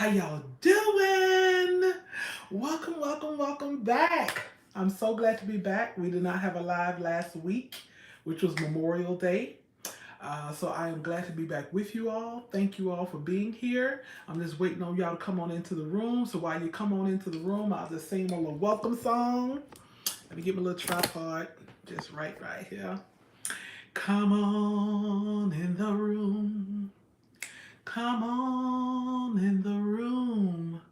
How y'all doing? Welcome back. I'm so glad to be back. We did not have a live last week, which was Memorial Day. So I am glad to be back with you all. Thank you all for being here. I'm just waiting on y'all to come on into the room. So while you come on into the room, I'll just sing a little welcome song. Let me get my little tripod just right here. Come on in the room. Come on in the room.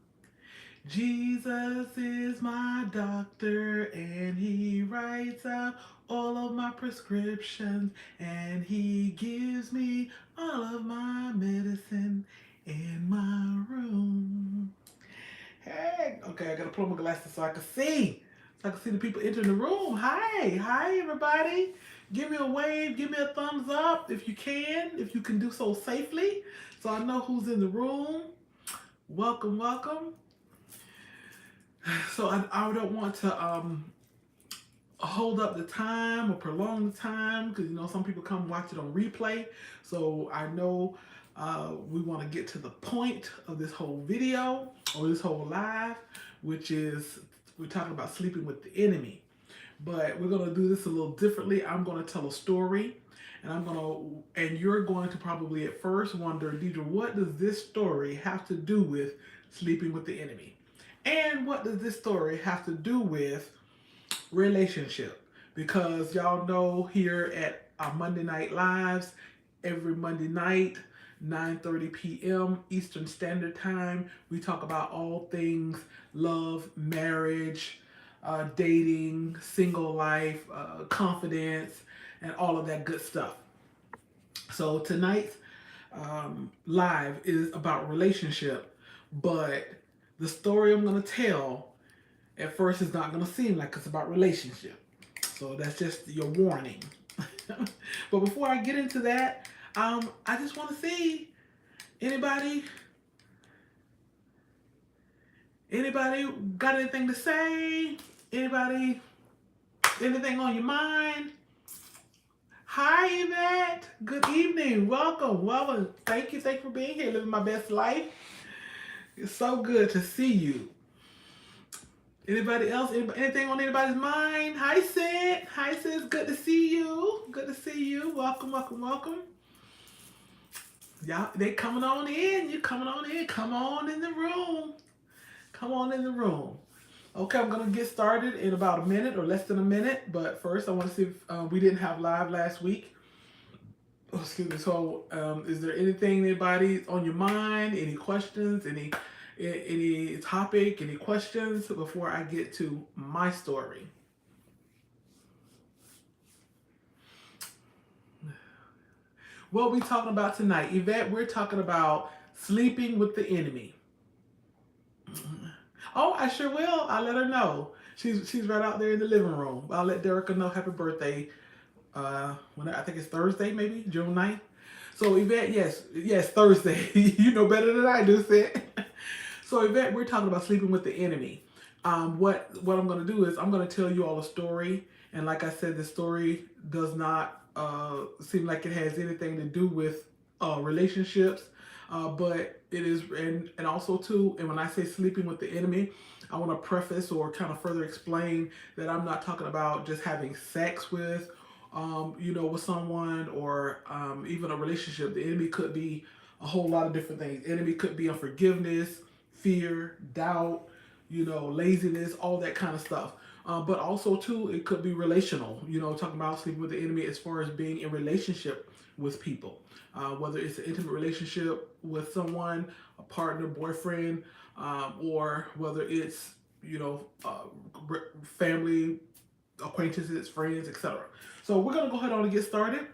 Jesus is my doctor and he writes out all of my prescriptions and he gives me all of my medicine in my room. Hey, okay, I gotta pull my glasses so I can see. So I can see the people entering the room. Hi everybody. Give me a wave, give me a thumbs up if you can do so safely. So I know who's in the room. Welcome. So I don't want to hold up the time or prolong the time because some people come watch it on replay. So I know we want to get to the point of this whole video or this whole live, which is we're talking about sleeping with the enemy. But we're gonna do this a little differently. I'm gonna tell a story, and you're going to probably at first wonder, Deidre, what does this story have to do with sleeping with the enemy? And what does this story have to do with relationship? Because y'all know here at our Monday Night Lives, every Monday night, 9:30 p.m. Eastern Standard Time, we talk about all things love, marriage, dating, single life, confidence, and all of that good stuff. So tonight's live is about relationship, but the story I'm going to tell at first is not going to seem like it's about relationship. So that's just your warning. But before I get into that, I just want to see anybody got anything to say? Anybody, anything on your mind? Hi, Yvette. Good evening. Welcome. Thank you for being here, living my best life. It's so good to see you. Anybody else? Anything on anybody's mind? Hi, sis. Good to see you. Welcome. Y'all, they coming on in. You coming on in. Come on in the room. Okay, I'm gonna get started in about a minute or less than a minute. But first, I want to see if we didn't have live last week. Oh, excuse me. So, is there anybody on your mind? Any questions? Any topic? Any questions before I get to my story? What we talking about tonight, Yvette? We're talking about sleeping with the enemy. Oh, I sure will. I'll let her know. She's right out there in the living room. I'll let Derica know happy birthday. When I think it's Thursday, maybe June 9th. So Yvette, yes, Thursday. You know better than I do, Sid. So Yvette, we're talking about sleeping with the enemy. What I'm going to do is I'm going to tell you all a story, and like I said, the story does not seem like it has anything to do with relationships, but it is, and also too. And when I say sleeping with the enemy, I want to preface or kind of further explain that I'm not talking about just having sex with with someone or even a relationship. The enemy could be a whole lot of different things. The enemy could be unforgiveness, fear, doubt, laziness, all that kind of stuff. But also too, it could be relational. Talking about sleeping with the enemy as far as being in relationship with people, whether it's an intimate relationship with someone, a partner, boyfriend, or whether it's family, acquaintances, friends, etc. So we're gonna go ahead on and get started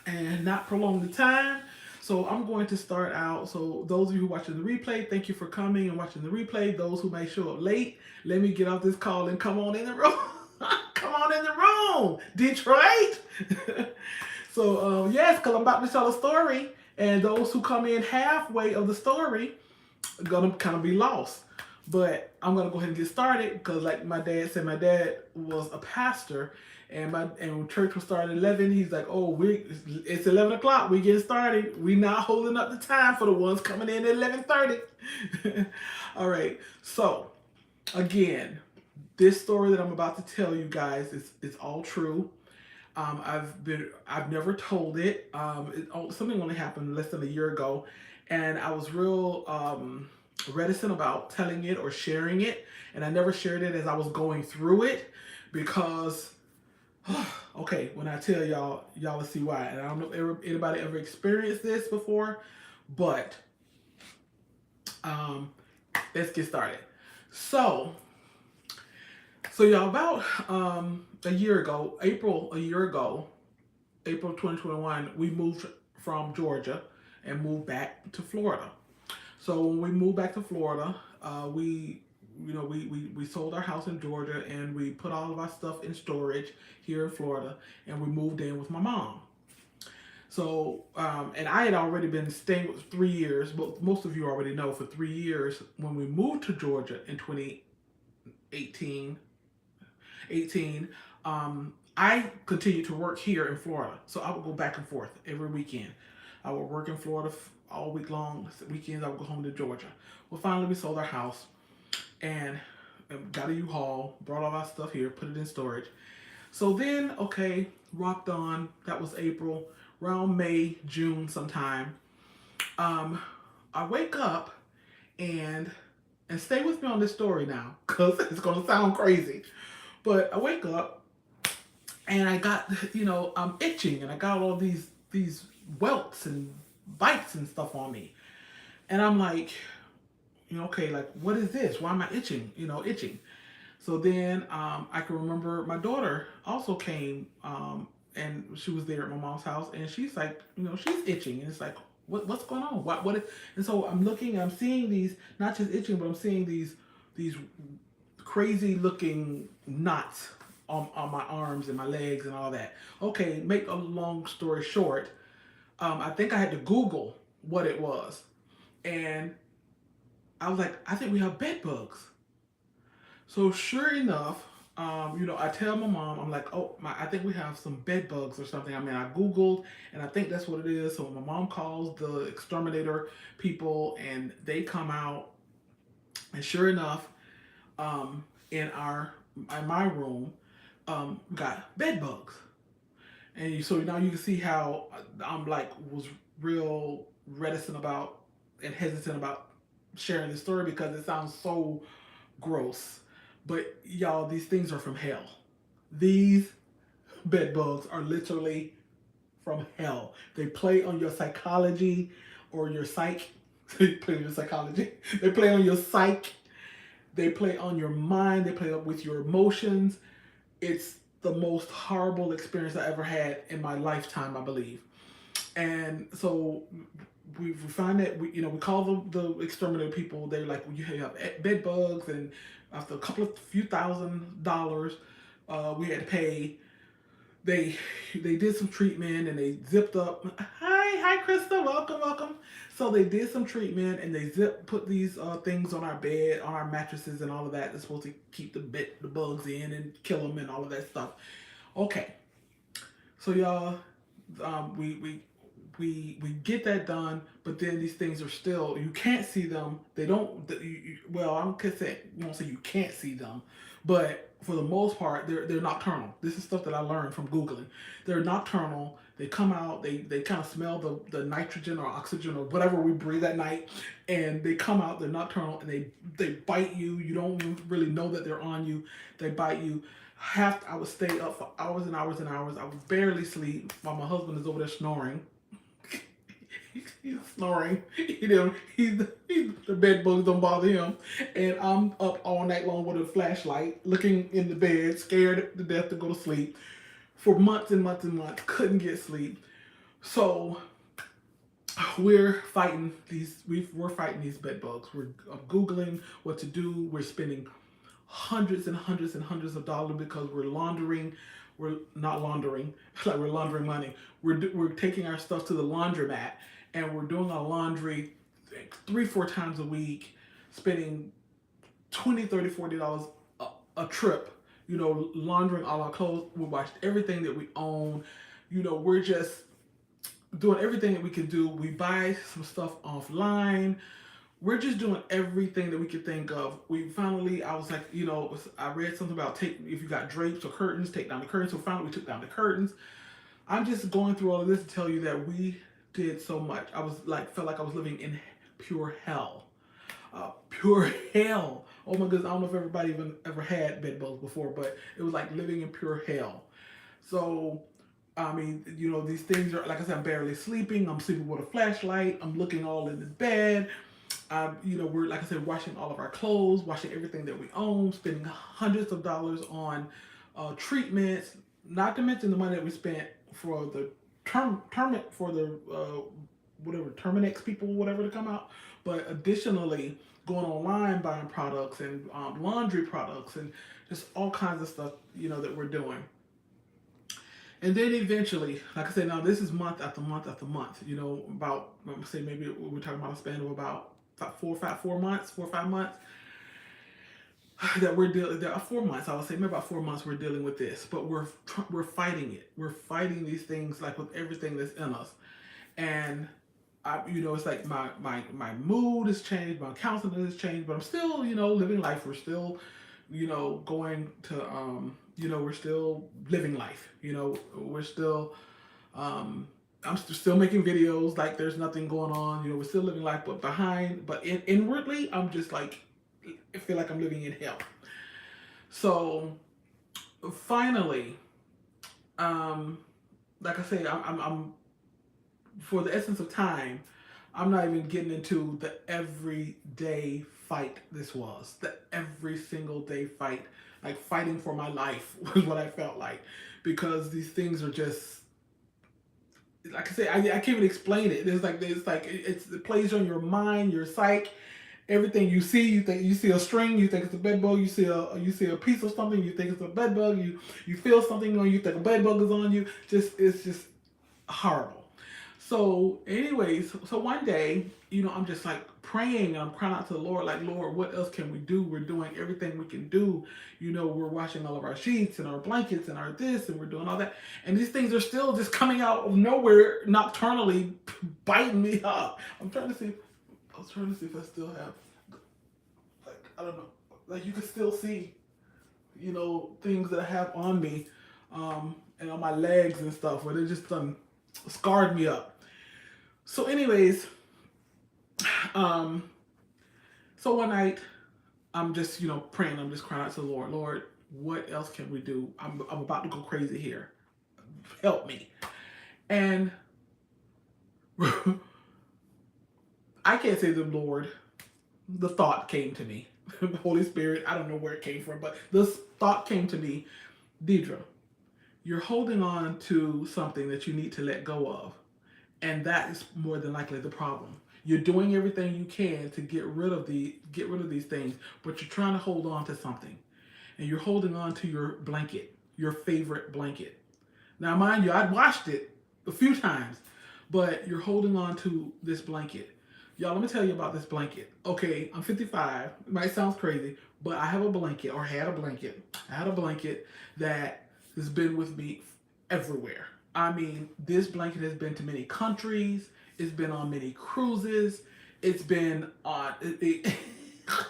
and not prolong the time. So I'm going to start out. So those of you who are watching the replay, thank you for coming and watching the replay. Those who may show up late, let me get off this call and come on in the room. Come on in the room, Detroit. So yes, because I'm about to tell a story, and those who come in halfway of the story are gonna kind of be lost. But I'm gonna go ahead and get started because, like my dad said, my dad was a pastor, and when church was starting at 11, he's like, "Oh, it's 11 o'clock. We getting started. We not holding up the time for the ones coming in at 11:30." All right. So again, this story that I'm about to tell you guys is all true. I've never told it. Something only happened less than a year ago, and I was real reticent about telling it or sharing it, and I never shared it as I was going through it because, okay, when I tell y'all, y'all will see why. And I don't know if anybody ever experienced this before, but um, let's get started. So, so y'all, about a year ago, April 2021, we moved from Georgia and moved back to Florida. So when we moved back to Florida, we sold our house in Georgia and we put all of our stuff in storage here in Florida, and we moved in with my mom. So, and I had already been staying with 3 years, but most of you already know for 3 years when we moved to Georgia in 2018, 18, I continued to work here in Florida. So I would go back and forth every weekend. I would work in Florida all week long. Weekends I would go home to Georgia. Well, finally we sold our house and got a U-Haul, brought all our stuff here, put it in storage. So then, okay, rocked on. That was April. Around May, June sometime. Um, I wake up and stay with me on this story now, because it's gonna sound crazy. But I wake up and I got, I'm itching and I got all these welts and bites and stuff on me. And I'm like, okay, like what is this? Why am I itching? Itching. So then I can remember my daughter also came and she was there at my mom's house, and she's like, she's itching, and it's like, what's going on? What is? And so I'm looking, I'm seeing these, not just itching, but I'm seeing these crazy looking knots on my arms and my legs and all that. Okay, make a long story short, I think I had to Google what it was, and I was like, I think we have bed bugs. So sure enough, I tell my mom, I'm like, oh, I think we have some bed bugs or something. I mean, I Googled, and I think that's what it is. So my mom calls the exterminator people, and they come out, and sure enough, in my room, got bed bugs. And so now you can see how I'm like was real reticent about and hesitant about sharing this story because it sounds so gross. But y'all, these things are from hell. These bed bugs are literally from hell. They play on your psychology or your psyche. They play on your psychology. They play on your psyche. They play on your mind. They play with your emotions. It's the most horrible experience I ever had in my lifetime, I believe. And so we find that we call the exterminator people. They're like, well, you have bed bugs, and after a few $1,000s, we had to pay. They did some treatment and they zipped up. Hi, Krista, welcome. So they did some treatment and they put these things on our bed, on our mattresses, and all of that. It's supposed to keep the bugs in and kill them and all of that stuff. Okay, so y'all, we get that done, but then these things are still, you can't see them. They don't. Well, I won't say you can't see them, but for the most part, they're nocturnal. This is stuff that I learned from Googling. They're nocturnal. They come out. They kind of smell the nitrogen or oxygen or whatever we breathe at night, and they come out. They're nocturnal, and they bite you. You don't really know that they're on you. They bite you. I would stay up for hours and hours and hours. I would barely sleep while my husband is over there snoring. He's snoring. The bed bugs don't bother him, and I'm up all night long with a flashlight, looking in the bed, scared to death to go to sleep. For months and months and months, couldn't get sleep. So we're fighting these. We're fighting these bed bugs. We're googling what to do. We're spending hundreds and hundreds and hundreds of dollars because we're laundering. We're not laundering, like we're laundering money. We're taking our stuff to the laundromat, and we're doing our laundry 3-4 times a week, spending $20, $30, $40 a trip. You know, laundering all our clothes. We washed everything that we own. You know, we're just doing everything that we can do. We buy some stuff offline. We're just doing everything that we could think of. We finally, I was like, you know, I read something about if you got drapes or curtains, take down the curtains. So finally, we took down the curtains. I'm just going through all of this to tell you that we did so much. I was like, felt like I was living in pure hell. Pure hell. Oh my goodness, I don't know if everybody even ever had bed bugs before, but it was like living in pure hell. So, I mean, you know, these things are, like I said, I'm barely sleeping. I'm sleeping with a flashlight. I'm looking all in the bed. You know, we're, like I said, washing all of our clothes, washing everything that we own, spending hundreds of dollars on treatments, not to mention the money that we spent for the whatever Terminex people, whatever, to come out. But additionally, going online buying products and laundry products and just all kinds of stuff, you know, that we're doing. And then eventually, like I said, now this is month after month after month. You know, about, I'm gonna say maybe we're talking about a span of about 4 or 5 months that we're dealing. There are 4 months, I would say, maybe about 4 months we're dealing with this, but we're fighting it. We're fighting these things like with everything that's in us, and you know, it's like my mood has changed, my counseling has changed, but I'm still, you know, living life. We're still, you know, going to, you know, we're still living life. You know, we're still, I'm still making videos like there's nothing going on. You know, we're still living life, but inwardly, I'm just like, I feel like I'm living in hell. So finally, like I say, I'm for the essence of time, I'm not even getting into the everyday fight this was. The every single day fight, like fighting for my life was what I felt like, because these things are just, like I say, I can't even explain it. It plays on your mind, your psyche. Everything you see, you see a string, you think it's a bed bug. You see a piece of something, you think it's a bed bug. You feel something on you, think a bed bug is on you. It's just horrible. So, anyways, so one day, you know, I'm just like praying and I'm crying out to the Lord, like, Lord, what else can we do? We're doing everything we can do. You know, we're washing all of our sheets and our blankets and our this, and we're doing all that. And these things are still just coming out of nowhere, nocturnally biting me up. I was trying to see if I still have, like, I don't know, like you can still see, you know, things that I have on me, and on my legs and stuff, where they just scarred me up. So anyways, so one night I'm just, you know, praying. I'm just crying out to the Lord. Lord, what else can we do? I'm about to go crazy here. Help me. And I can't say the Lord. The thought came to me. The Holy Spirit, I don't know where it came from, but this thought came to me. Deidre, you're holding on to something that you need to let go of. And that is more than likely the problem. You're doing everything you can to get rid of these things, but you're trying to hold on to something. And you're holding on to your blanket, your favorite blanket. Now, mind you, I'd washed it a few times, but you're holding on to this blanket. Y'all, let me tell you about this blanket. Okay, I'm 55. It might sound crazy, but I have a blanket, or had a blanket. I had a blanket that has been with me everywhere. I mean, this blanket has been to many countries. It's been on many cruises. It's been on.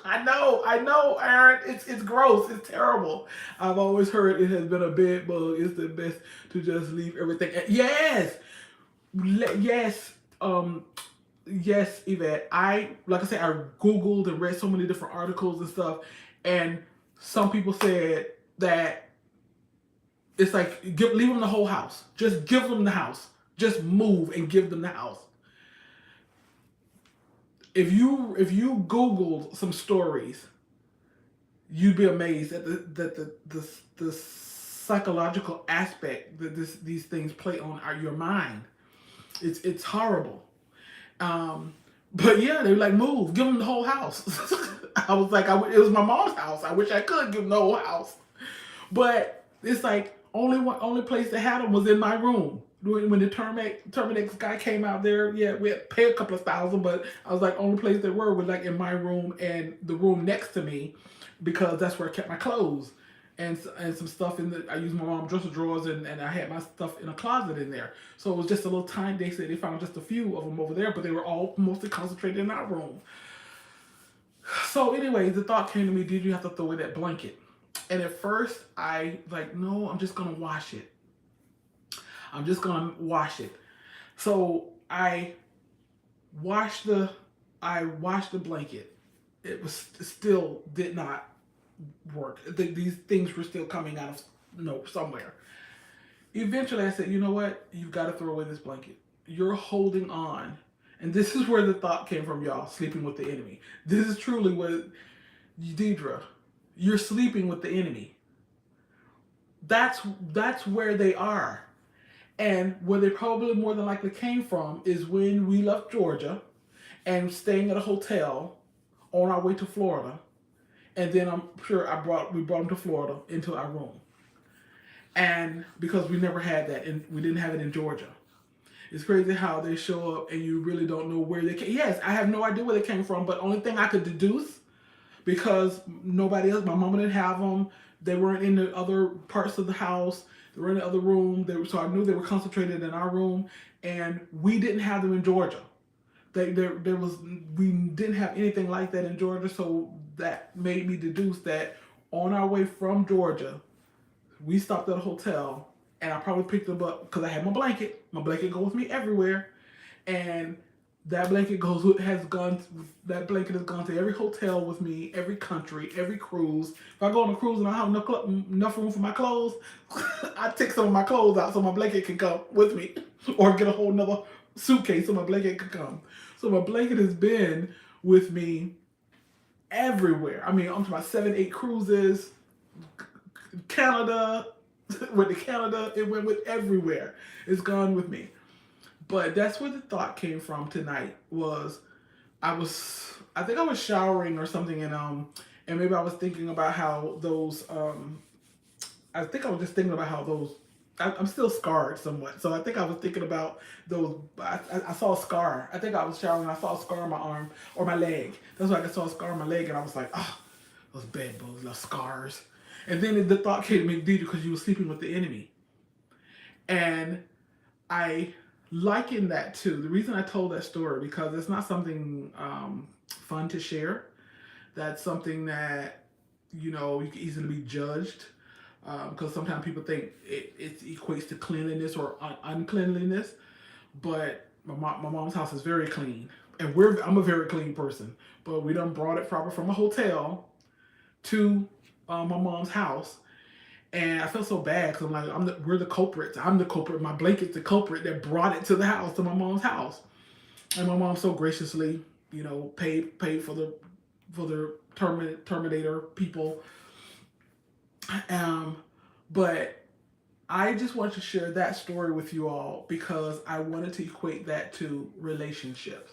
I know, Aaron. It's gross. It's terrible. I've always heard it has been a bed bug. It's the best to just leave everything. Yes, yes, yes, Yvette. Like I said, I Googled and read so many different articles and stuff, and some people said that it's like, leave them the whole house. Just give them the house. Just move and give them the house. If you Googled some stories, you'd be amazed at the psychological aspect that these things play on your mind. It's horrible. But yeah, they were like, move, give them the whole house. I was like, it was my mom's house. I wish I could give them the whole house, but it's like only place that had them was in my room. when the Terminex guy came out there, yeah, we had to pay a couple of thousand, but I was like, only place they were was like in my room and the room next to me, because that's where I kept my clothes and some stuff in the. I used my mom's dresser drawers, and I had my stuff in a closet in there. So it was just a little tiny. They said they found just a few of them over there, but they were all mostly concentrated in our room. So, anyways, the thought came to me: did you have to throw away that blanket? And at first, I like, no, I'm just gonna wash it. I'm just gonna wash it. So washed the I washed the blanket. It was still did not work. These things were still coming out of somewhere. Eventually, I said, you know what? You've got to throw away this blanket. You're holding on. And this is where the thought came from, y'all, sleeping with the enemy. This is truly what, Deidre, you're sleeping with the enemy. That's where they are. And where they probably more than likely came from is when we left Georgia and staying at a hotel on our way to Florida. And then I'm sure we brought them to Florida into our room. And because we never had that, and we didn't have it in Georgia. It's crazy how they show up and you really don't know where they came. Yes, I have no idea where they came from, but only thing I could deduce, because nobody else, my mama didn't have them. They weren't in the other parts of the house. They were in the other room. So I knew they were concentrated in our room, and we didn't have them in Georgia. We didn't have anything like that in Georgia, so that made me deduce that on our way from Georgia, we stopped at a hotel, and I probably picked them up because I had my blanket. My blanket goes with me everywhere, and that blanket has gone to every hotel with me, every country, every cruise. If I go on a cruise and I have enough room for my clothes, I take some of my clothes out so my blanket can come with me, or get a whole nother suitcase so my blanket can come. So my blanket has been with me everywhere. I mean, I'm talking about 7-8 cruises, Canada, went to Canada, it went with everywhere. It's gone with me. But that's where the thought came from tonight. I think I was showering or something, and maybe I was thinking about how those I think I was just thinking about how those I'm still scarred somewhat. So I think I was thinking about those. I saw a scar. I think I was showering. I saw a scar on my arm or my leg. That's why I saw a scar on my leg, and I was like, those bed bugs, those scars. And then the thought came to me, Deidre, because you were sleeping with the enemy. And I liken that to the reason I told that story, because it's not something fun to share. That's something that you can easily be judged. Because sometimes people think it equates to cleanliness or uncleanliness, but my mom's house is very clean, and I'm a very clean person. But we done brought it probably from a hotel to my mom's house, and I felt so bad because I'm like, we're the culprits. I'm the culprit. My blanket's the culprit that brought it to the house, to my mom's house, and my mom so graciously, paid for the Terminator people. But I just want to share that story with you all because I wanted to equate that to relationships.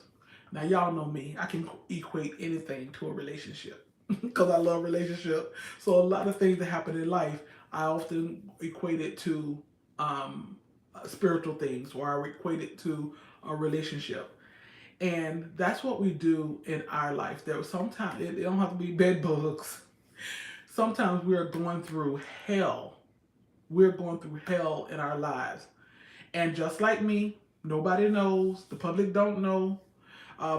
Now, y'all know me. I can equate anything to a relationship because I love relationships. So a lot of things that happen in life, I often equate it to spiritual things, or I equate it to a relationship. And that's what we do in our life. Sometimes it don't have to be bed bugs. Sometimes we are going through hell. We're going through hell in our lives. And just like me, nobody knows. The public don't know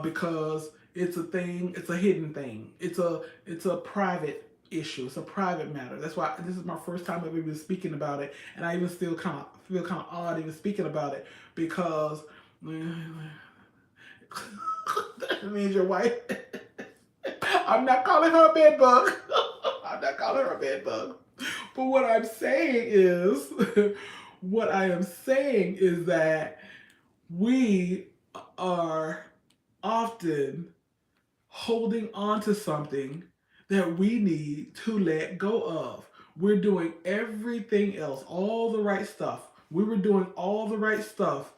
because it's a thing. It's a hidden thing. It's a private issue. It's a private matter. That's why this is my first time I've even speaking about it. And I even still feel kind of odd even speaking about it because that means your wife. I'm not calling her a bed bug. I'm not calling her a bed bug. But what I am saying is that we are often holding on to something that we need to let go of. We're doing everything else, all the right stuff. We were doing all the right stuff.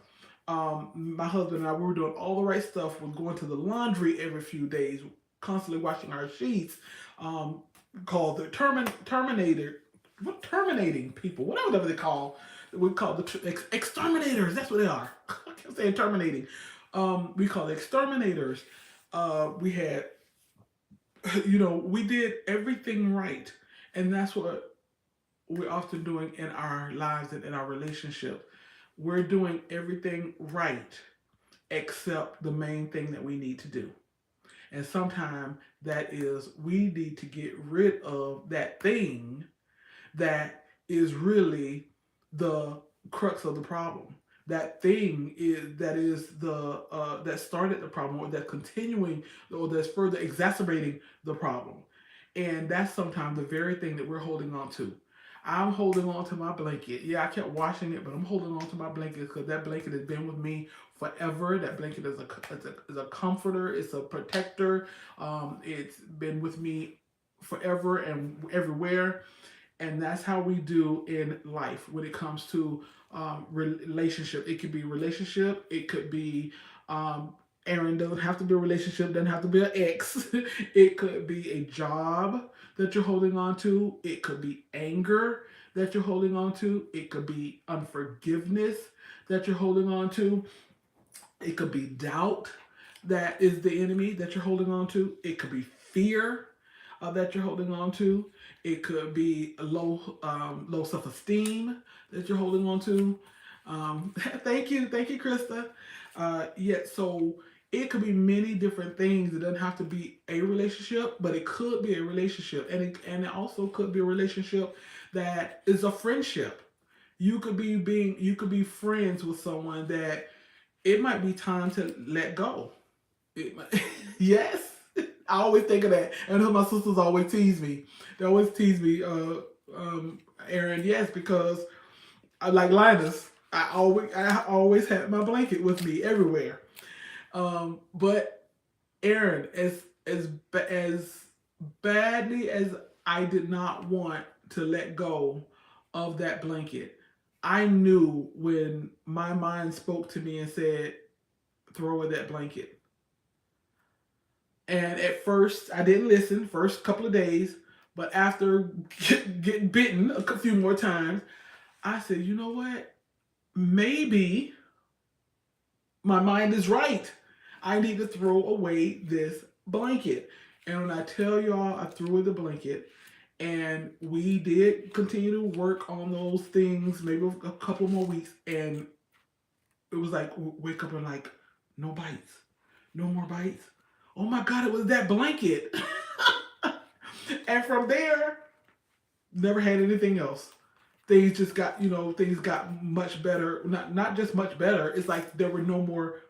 My husband and I, we were doing all the right stuff. We're going to the laundry every few days, constantly washing our sheets, called the terminating people, whatever they call We call the exterminators. That's what they are. I kept saying terminating. We call it exterminators. We had, we did everything right, and that's what we're often doing in our lives and in our relationship. We're doing everything right except the main thing that we need to do. And sometimes that is we need to get rid of that thing that is really the crux of the problem. That thing is the that started the problem, or that continuing, or that's further exacerbating the problem. And that's sometimes the very thing that we're holding on to. I'm holding on to my blanket. Yeah, I kept washing it, but I'm holding on to my blanket because that blanket has been with me forever. That blanket is a comforter. It's a protector. It's been with me forever and everywhere. And that's how we do in life when it comes to relationship. It could be relationship. It could be Aaron, doesn't have to be a relationship, doesn't have to be an ex. It could be a job that you're holding on to. It could be anger that you're holding on to. It could be unforgiveness that you're holding on to. It could be doubt that is the enemy that you're holding on to. It could be fear that you're holding on to. It could be low self esteem that you're holding on to. Thank you, Krista. Yeah, so it could be many different things. It doesn't have to be a relationship, but it could be a relationship, and it also could be a relationship that is a friendship. You could be friends with someone that it might be time to let go. It might, yes, I always think of that, and my sisters always tease me. They always tease me, Aaron. Yes, because I like Linus. I always had my blanket with me everywhere. But Aaron, as badly as I did not want to let go of that blanket, I knew when my mind spoke to me and said, "Throw away that blanket." And at first, I didn't listen. First couple of days, but after getting bitten a few more times, I said, "You know what? Maybe my mind is right. I need to throw away this blanket." And when I tell y'all, I threw away the blanket, and we did continue to work on those things, maybe a couple more weeks, and it was like wake up and like no bites, no more bites. Oh my God, it was that blanket. And from there, never had anything else. Things just got, things got much better. Not just much better. It's like there were no more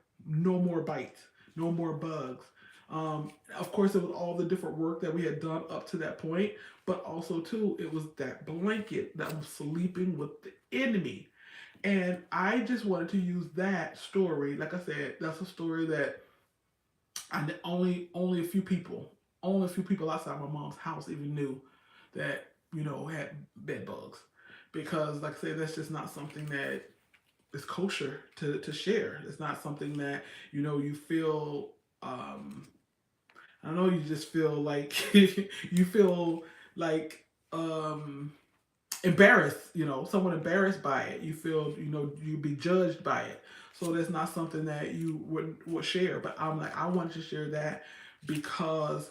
bites, no more bugs. Of course, it was all the different work that we had done up to that point, but also too, it was that blanket that was sleeping with the enemy. And I just wanted to use that story. Like I said, that's a story that only a few people outside my mom's house even knew that had bed bugs, because like I said, that's just not something that is kosher to share. It's not something that you feel. I don't know. You just feel like you feel like embarrassed. Someone embarrassed by it. You feel you'd be judged by it. So that's not something that you would share. But I'm like, I wanted to share that because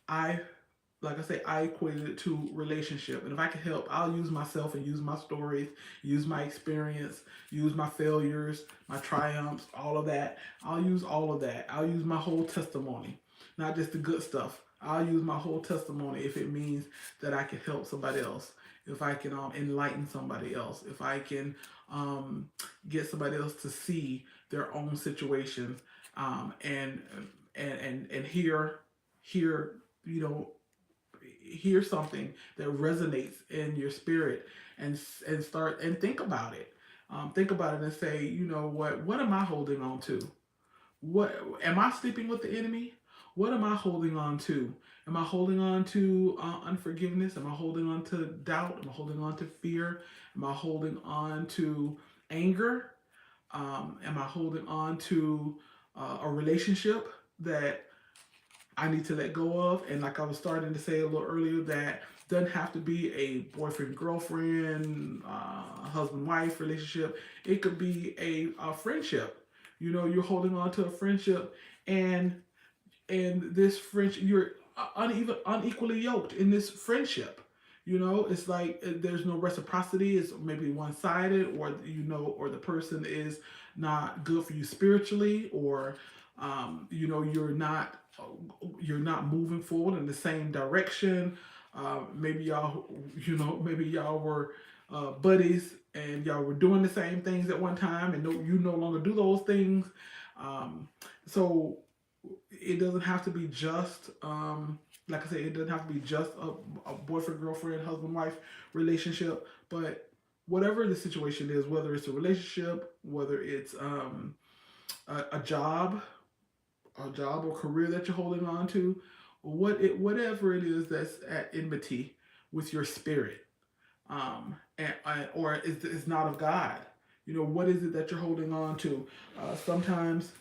I, like I say, I equated it to relationship. And if I can help, I'll use myself and use my stories, use my experience, use my failures, my triumphs, all of that. I'll use all of that. I'll use my whole testimony, not just the good stuff. I'll use my whole testimony if it means that I can help somebody else, if I can enlighten somebody else, if I can get somebody else to see their own situation, and hear you know hear something that resonates in your spirit, and start and think about it. Think about it and say, what am I holding on to? What am I sleeping with the enemy? What am I holding on to? Am I holding on to unforgiveness? Am I holding on to doubt? Am I holding on to fear? Am I holding on to anger? Am I holding on to a relationship that I need to let go of. And like I was starting to say a little earlier, that doesn't have to be a boyfriend girlfriend, husband wife relationship. It could be a friendship. You know, you're holding on to a friendship, and this friendship, you're unequally yoked in this friendship. You know, it's like there's no reciprocity. It's maybe one sided, or or the person is not good for you spiritually, or you're not moving forward in the same direction. Maybe y'all, maybe y'all were buddies, and y'all were doing the same things at one time, and you no longer do those things. So it doesn't have to be just like I said, it doesn't have to be just a boyfriend, girlfriend, husband, wife relationship. But whatever the situation is, whether it's a relationship, whether it's a job, or career that you're holding on to, whatever it is that's at enmity with your spirit, or is not of God. What is it that you're holding on to? Sometimes,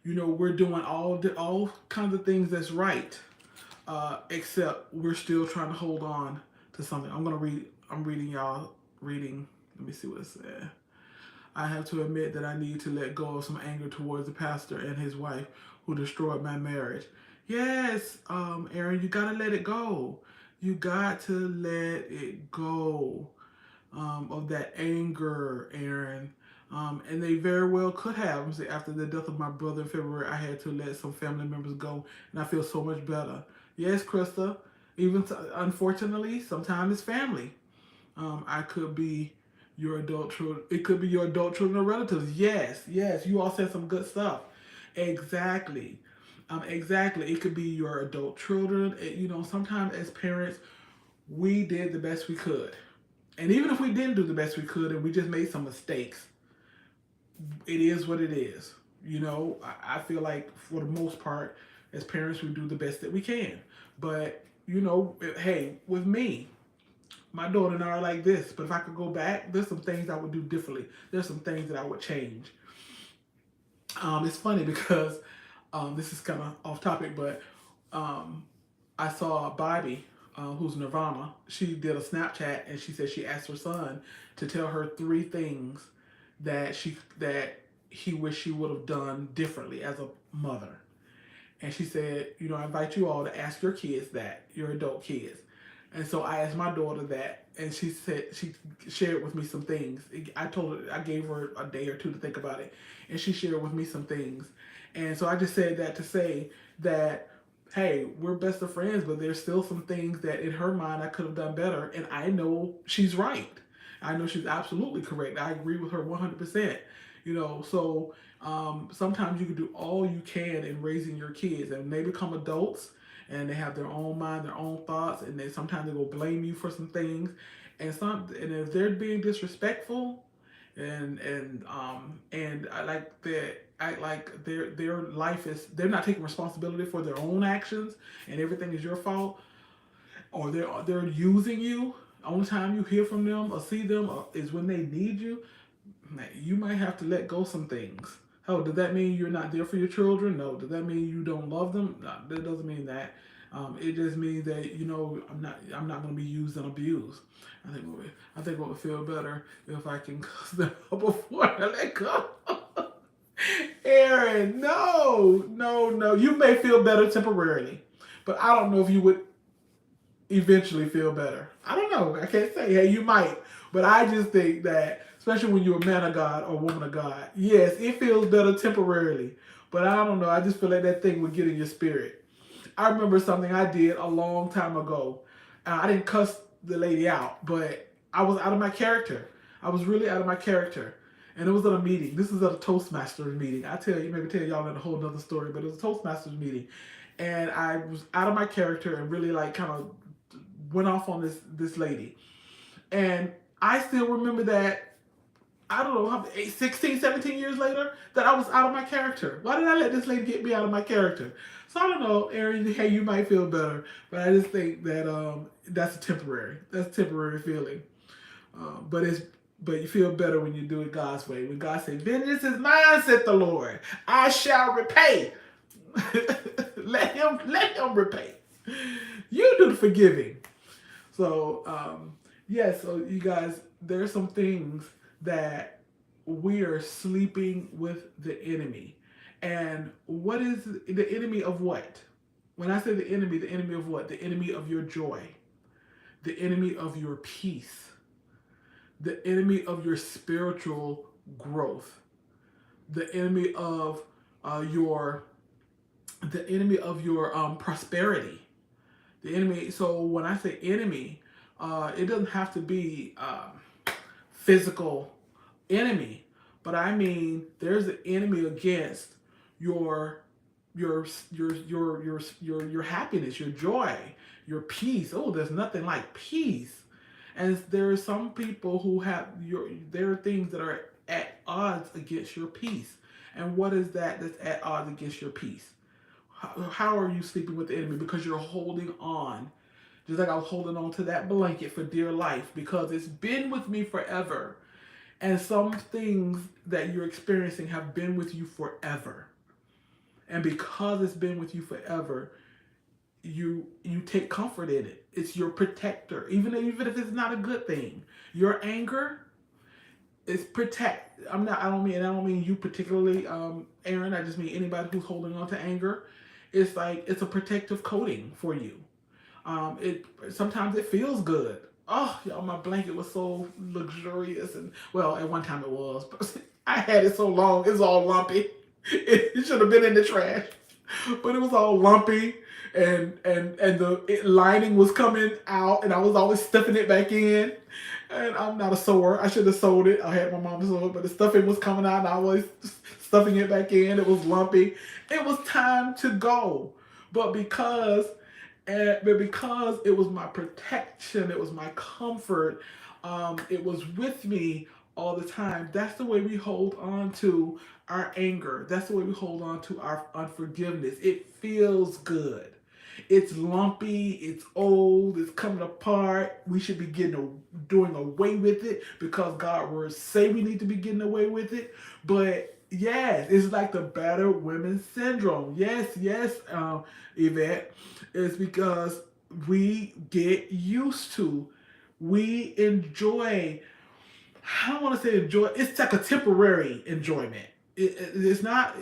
we're doing all kinds of things that's right, except we're still trying to hold on to something. I'm reading y'all. Let me see what it said. I have to admit that I need to let go of some anger towards the pastor and his wife who destroyed my marriage. Yes, Aaron, you gotta let it go. You got to let it go of that anger, Aaron. And they very well could have. After the death of my brother in February, I had to let some family members go, and I feel so much better. Yes, Krista. Unfortunately, sometimes it's family. I could be your adult children. It could be your adult children or relatives. Yes, yes. You all said some good stuff. Exactly. Exactly. It could be your adult children. Sometimes as parents, we did the best we could. And even if we didn't do the best we could and we just made some mistakes, it is what it is. I feel like for the most part, as parents, we do the best that we can. But, hey, with me, my daughter and I are like this, but if I could go back, there's some things I would do differently. There's some things that I would change. It's funny because this is kind of off topic, but I saw Bobby, who's Nirvana. She did a Snapchat, and she said she asked her son to tell her 3 things that he wished she would have done differently as a mother. And she said, I invite you all to ask your kids that, your adult kids. And so I asked my daughter that, and she said she shared with me some things. I gave her a day or two to think about it, and she shared with me some things. And so I just said that to say that, hey, we're best of friends, but there's still some things that in her mind I could have done better, and I know she's right. I know she's absolutely correct. I agree with her 100%. So sometimes you can do all you can in raising your kids, and they become adults, and they have their own mind, their own thoughts, and then sometimes they will blame you for some things, and if they're being disrespectful, and I like that. Act like their life is, they're not taking responsibility for their own actions, and everything is your fault, or they're using you. Only time you hear from them or see them is when they need you. You might have to let go some things. Oh, does that mean you're not there for your children? No. Does that mean you don't love them? No, that doesn't mean that. It just means that I'm not going to be used and abused. I think what would feel better if I can cuss them up before I let go. Aaron, no, no, no. You may feel better temporarily, but I don't know if you would eventually feel better. I don't know. I can't say. Hey, you might, but I just think that, especially when you're a man of God or woman of God, yes, it feels better temporarily. But I don't know. I just feel like that thing would get in your spirit. I remember something I did a long time ago. I didn't cuss the lady out, but I was out of my character. I was really out of my character. And it was at a meeting. This is at a Toastmasters meeting. Maybe tell y'all in a whole nother story, but it was a Toastmasters meeting. And I was out of my character and really kind of went off on this lady. And I still remember that, I don't know, 16, 17 years later, that I was out of my character. Why did I let this lady get me out of my character? So I don't know, Aaron, hey, you might feel better, but I just think that that's a temporary feeling. But you feel better when you do it God's way. When God says, vengeance is mine, said the Lord. I shall repay. Let him repay. You do the forgiving. So yeah, so you guys, there's some things that we are sleeping with the enemy. And what is the enemy of what? When I say the enemy of what? The enemy of your joy, the enemy of your peace, the enemy of your spiritual growth, the enemy of your the enemy of your prosperity, the enemy. So when I say enemy, it doesn't have to be physical enemy, but I mean there's an enemy against your your happiness, your joy, your peace. Oh, there's nothing like peace. And there are some people who have there are things that are at odds against your peace. And what is that that's at odds against your peace? How are you sleeping with the enemy? Because you're holding on. Just like I was holding on to that blanket for dear life because it's been with me forever. And some things that you're experiencing have been with you forever. And because it's been with you forever, you take comfort in it. It's your protector, even if it's not a good thing. Your anger is protect. I don't mean you particularly, Aaron. I just mean anybody who's holding on to anger. It's like it's a protective coating for you. It sometimes it feels good. Oh, y'all, my blanket was so luxurious, and well, at one time it was, but I had it so long, it's all lumpy. It should have been in the trash, but it was all lumpy, and the lining was coming out, and I was always stuffing it back in. And I'm not a sewer. I should have sewed it. I had my mom sew it, but the stuffing was coming out, and I was stuffing it back in. It was lumpy. It was time to go, but because it was my protection, it was my comfort, it was with me all the time. That's the way we hold on to our anger. That's the way we hold on to our unforgiveness. It feels good. It's lumpy, it's old, it's coming apart. We should be doing away with it because God words say we need to be getting away with it. But yes, it's like the battered women syndrome. Yes, Yvette. It's because we get used to, we enjoy, I don't want to say enjoy, it's like a temporary enjoyment. It's not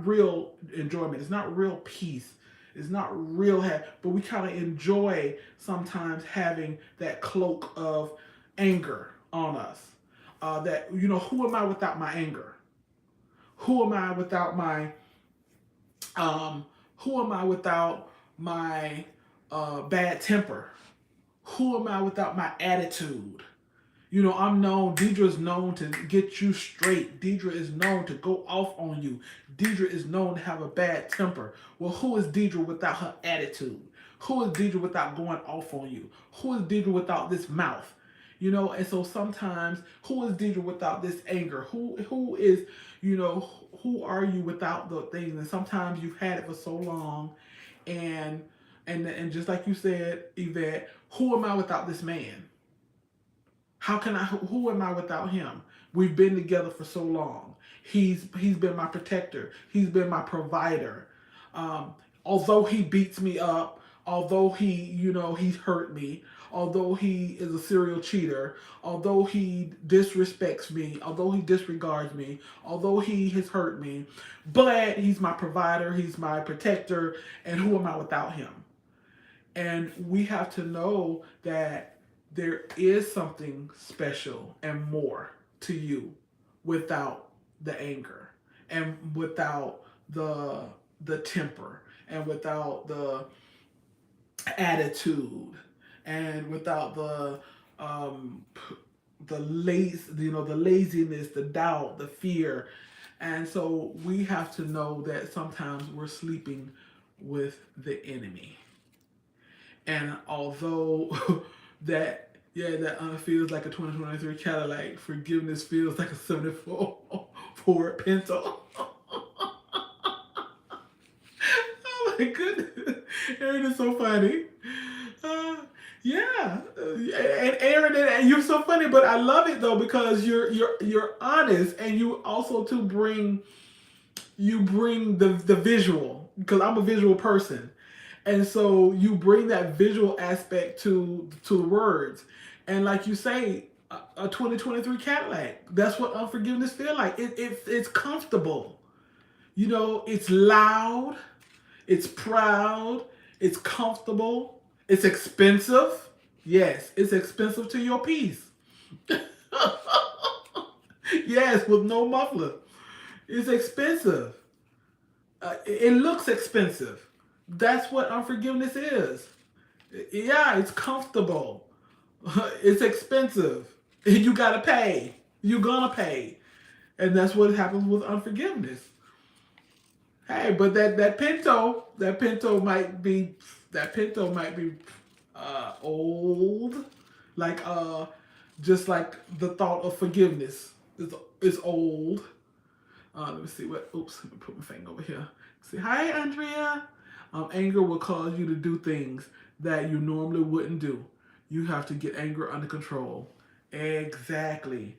real enjoyment. It's not real peace. It's not real happy, but we kind of enjoy sometimes having that cloak of anger on us. That, who am I without my anger? Who am I without my who am I without my bad temper? Who am I without my attitude? Deidre's known to get you straight. Deidre is known to go off on you. Deidre is known to have a bad temper. Well, who is Deidre without her attitude? Who is Deidre without going off on you? Who is Deidre without this mouth? And so sometimes, who is Deidre without this anger? Who is, who are you without the things? And sometimes you've had it for so long, and just like you said, Yvette, who am I without this man? Who am I without him? We've been together for so long. He's been my protector. He's been my provider. Although he beats me up, although he's hurt me, although he is a serial cheater, although he disrespects me, although he disregards me, although he has hurt me, but he's my provider, he's my protector, and who am I without him? And we have to know that there is something special and more to you without the anger, and without the temper, and without the attitude, and without the laziness, the doubt, the fear. And so we have to know that sometimes we're sleeping with the enemy. And although that feels like a 2023 Cadillac, forgiveness feels like a 74 Ford Pinto. Oh my goodness, Aaron is so funny. Yeah, and Aaron, and you're so funny, but I love it though because you're honest, and you also bring the visual. because I'm a visual person. And so you bring that visual aspect to the words. And like you say, a 2023 Cadillac, that's what unforgiveness feel like. It's comfortable. You know, it's loud, it's proud, it's comfortable, it's expensive. Yes, it's expensive to your peace. Yes, with no muffler. It's expensive. It looks expensive. That's what unforgiveness is. Yeah, it's comfortable. It's expensive. You gotta pay. You're gonna pay. And that's what happens with unforgiveness. Hey, but that Pinto might be old. Like just like the thought of forgiveness is old. Let me see what. Oops, let me put my finger over here. See, hi, Andrea. Anger will cause you to do things that you normally wouldn't do. You have to get anger under control. Exactly,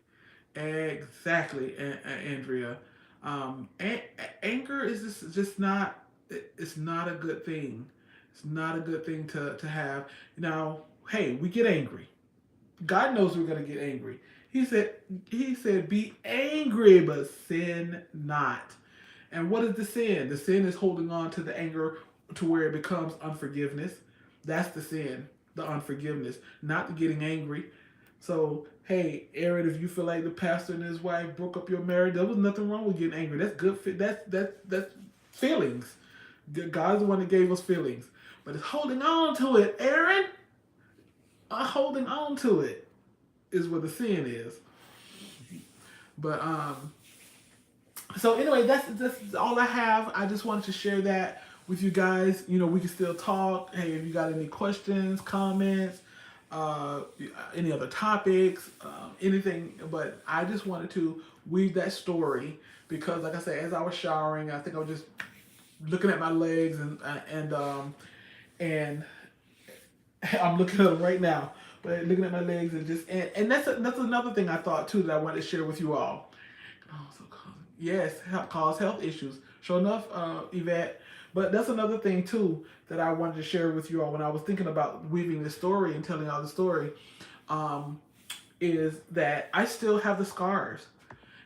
exactly, Andrea. Anger is just not. It's not a good thing. It's not a good thing to have. Now, hey, we get angry. God knows we're gonna get angry. He said, be angry, but sin not. And what is the sin? The sin is holding on to the anger to where it becomes unforgiveness. That's the sin, the unforgiveness, not the getting angry. So, hey, Aaron, if you feel like the pastor and his wife broke up your marriage, there was nothing wrong with getting angry. That's good. That's feelings. God's the one that gave us feelings, but it's holding on to it, Aaron. Holding on to it is what the sin is. But so anyway, that's all I have. I just wanted to share that with you guys. You know, we can still talk. Hey, if you got any questions, comments, uh, any other topics, anything. But I just wanted to weave that story because, like I said, as I was showering, I think I was just looking at my legs and I'm looking at them right now. But looking at my legs and that's another thing I thought too that I wanted to share with you all. Also, yes, cause health issues. Sure enough, Yvette. But that's another thing too that I wanted to share with you all when I was thinking about weaving the story and telling all the story. Is that I still have the scars,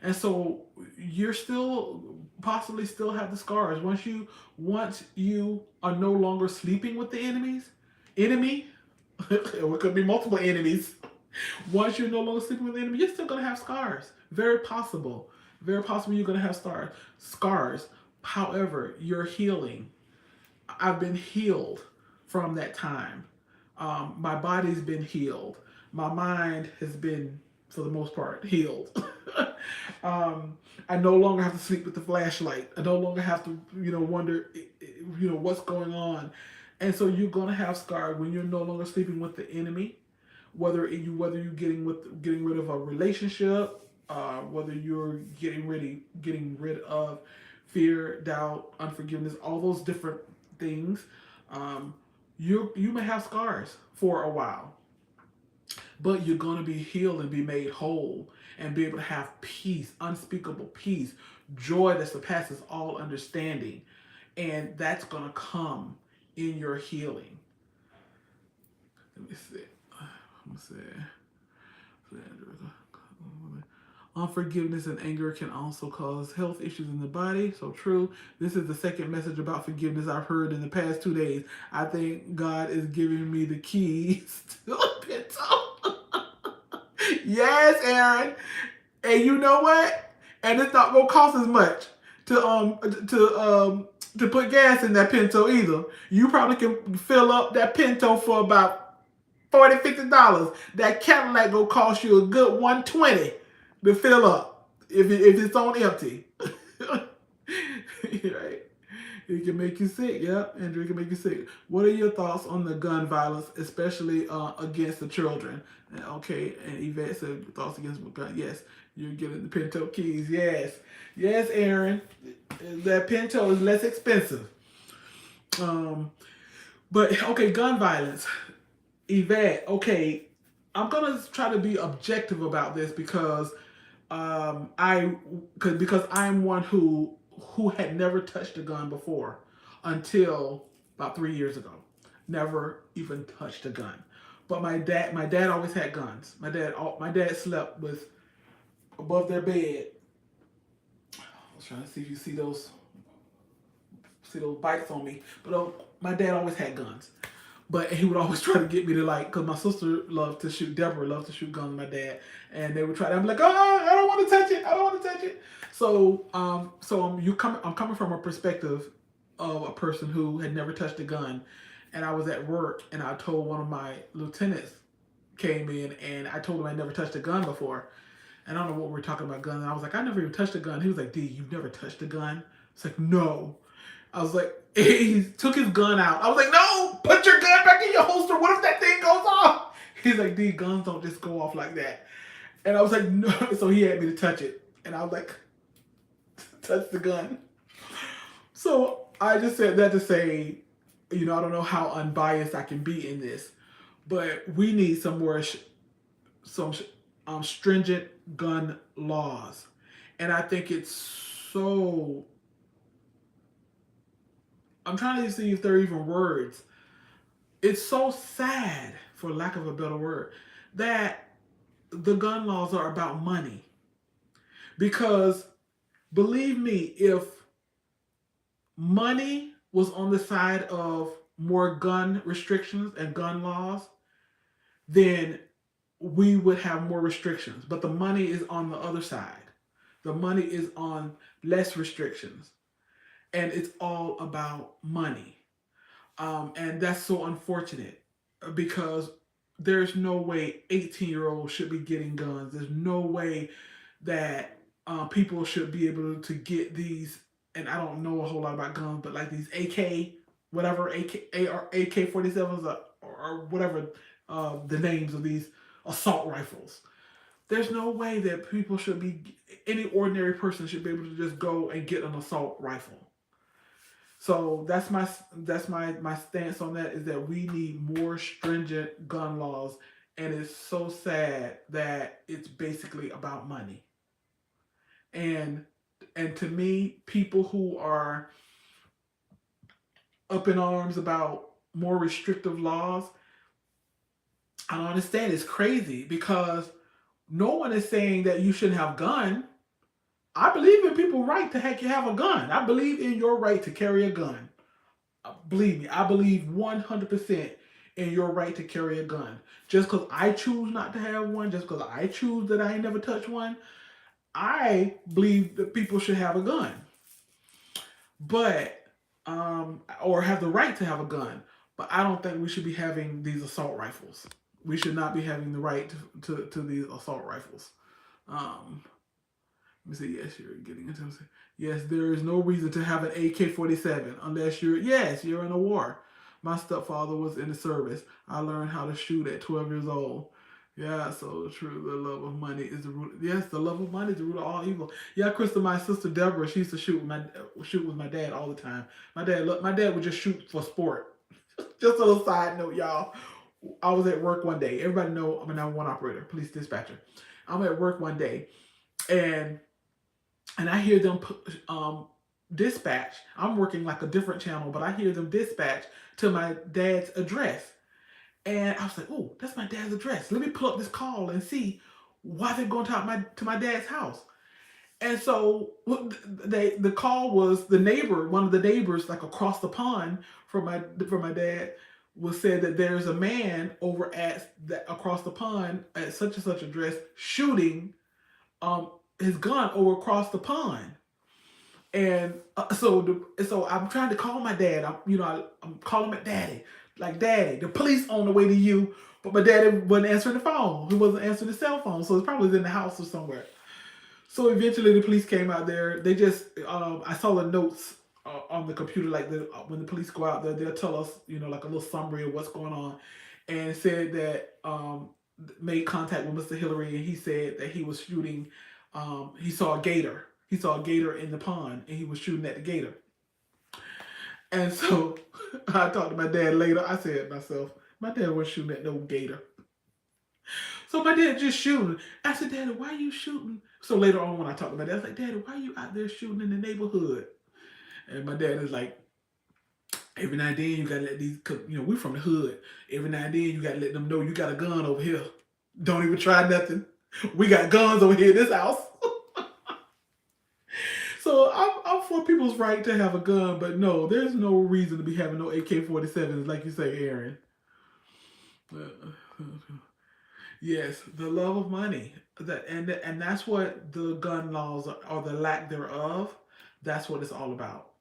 and so you're still possibly still have the scars once you are no longer sleeping with the enemy. It could be multiple enemies. Once you're no longer sleeping with the enemy, you're still gonna have scars. Very possible. Very possible you're gonna have scars. However, you're healing. I've been healed from that time. My body's been healed. My mind has been, for the most part, healed. I no longer have to sleep with the flashlight. I no longer have to, wonder, what's going on. And so you're gonna have scars when you're no longer sleeping with the enemy, whether you're getting rid of a relationship, whether you're getting rid of fear, doubt, unforgiveness, all those different things. You may have scars for a while, but you're gonna be healed and be made whole and be able to have peace, unspeakable peace, joy that surpasses all understanding, and that's gonna come in your healing. Let me see. Unforgiveness and anger can also cause health issues in the body. So true. This is the second message about forgiveness I've heard in the past 2 days. I think God is giving me the keys to a Pinto. Yes, Aaron. And you know what? And it's not gonna cost as much to put gas in that Pinto either. You probably can fill up that Pinto for about $40, $50. That Cadillac gonna cost you a good $120 to fill up if it's on empty. Right? It can make you sick. Yep, Andrew, it can make you sick. What are your thoughts on the gun violence, especially against the children? Okay, and Yvette said thoughts against gun. Yes, you're getting the Pinto keys. Yes, Aaron. That Pinto is less expensive. But okay, gun violence. Yvette, okay, I'm gonna try to be objective about this because I'm one who had never touched a gun before. until about 3 years ago. Never even touched a gun. But my dad always had guns. My dad slept with above their bed. I was trying to see if you see those bites on me. But my dad always had guns. But he would always try to get me to like, cause my sister loved to shoot. Deborah loved to shoot guns. My dad, and they would try. I'm like, oh, I don't want to touch it. I don't want to touch it. I'm coming from a perspective of a person who had never touched a gun, and I was at work, and I told one of my lieutenants came in, and I told him I never touched a gun before, and I don't know what we were talking about guns. And I was like, I never even touched a gun. He was like, D, you've never touched a gun? It's like, no. I was like, he took his gun out. I was like, no, put your gun back in your holster. What if that thing goes off? He's like, D, guns don't just go off like that. And I was like, no. So he had me to touch it. And I was like, touch the gun. So I just said that to say, I don't know how unbiased I can be in this, but we need some more stringent gun laws. And I think it's so, I'm trying to see if there are even words. It's so sad, for lack of a better word, that the gun laws are about money. Because believe me, if money was on the side of more gun restrictions and gun laws, then we would have more restrictions. But the money is on the other side. The money is on less restrictions. And it's all about money. And that's so unfortunate because there's no way 18-year-olds should be getting guns. There's no way that people should be able to get these, and I don't know a whole lot about guns, but like these AK, whatever, AK-47s or whatever the names of these assault rifles. There's no way that any ordinary person should be able to just go and get an assault rifle. So that's my stance on that, is that we need more stringent gun laws, and it's so sad that it's basically about money. And to me, people who are up in arms about more restrictive laws, I don't understand. It's crazy because no one is saying that you shouldn't have a gun. I believe in people's right to have a gun. I believe in your right to carry a gun. Believe me, I believe 100% in your right to carry a gun. Just because I choose not to have one, just because I choose that I ain't never touched one, I believe that people should have a gun. But, or have the right to have a gun. But I don't think we should be having these assault rifles. We should not be having the right to these assault rifles. Let me say, yes, you're getting into it. Yes, there is no reason to have an AK-47 unless you're in a war. My stepfather was in the service. I learned how to shoot at 12 years old. Yeah, so true. The love of money is the root. Yes, the love of money is the root of all evil. Yeah, Krista, my sister Deborah, she used to shoot with my dad all the time. My dad would just shoot for sport. Just a little side note, y'all. I was at work one day. Everybody know I'm a 911 operator, police dispatcher. I'm at work one day, and I hear them dispatch. I'm working like a different channel, but I hear them dispatch to my dad's address. And I was like, oh, that's my dad's address. Let me pull up this call and see why they're going to my dad's house. And so the call was the neighbor, one of the neighbors, like across the pond from my dad, was said that there's a man over across the pond at such and such address shooting his gun over across the pond. And so I'm trying to call my dad. I'm calling my daddy, like, Daddy, the police on the way to you. But my daddy wasn't answering the phone. He wasn't answering the cell phone, so it's probably in the house or somewhere. So eventually the police came out there. They just I saw the notes on the computer, like when the police go out there, they'll tell us, like a little summary of what's going on, and said that made contact with Mr. Hillary, and he said that he was shooting. He saw a gator. He saw a gator in the pond, and he was shooting at the gator. And so I talked to my dad later. I said to myself, my dad wasn't shooting at no gator. So my dad just shooting. I said, Daddy, why are you shooting? So later on when I talked to my dad, I was like, Daddy, why are you out there shooting in the neighborhood? And my dad is like, Every now and then you gotta let these, cause we from the hood. Every now and then you gotta let them know you got a gun over here. Don't even try nothing. We got guns over here in this house. So I'm for people's right to have a gun, but no, there's no reason to be having no AK-47s, like you say, Aaron. Yes, the love of money. And that's what the gun laws or the lack thereof. That's what it's all about.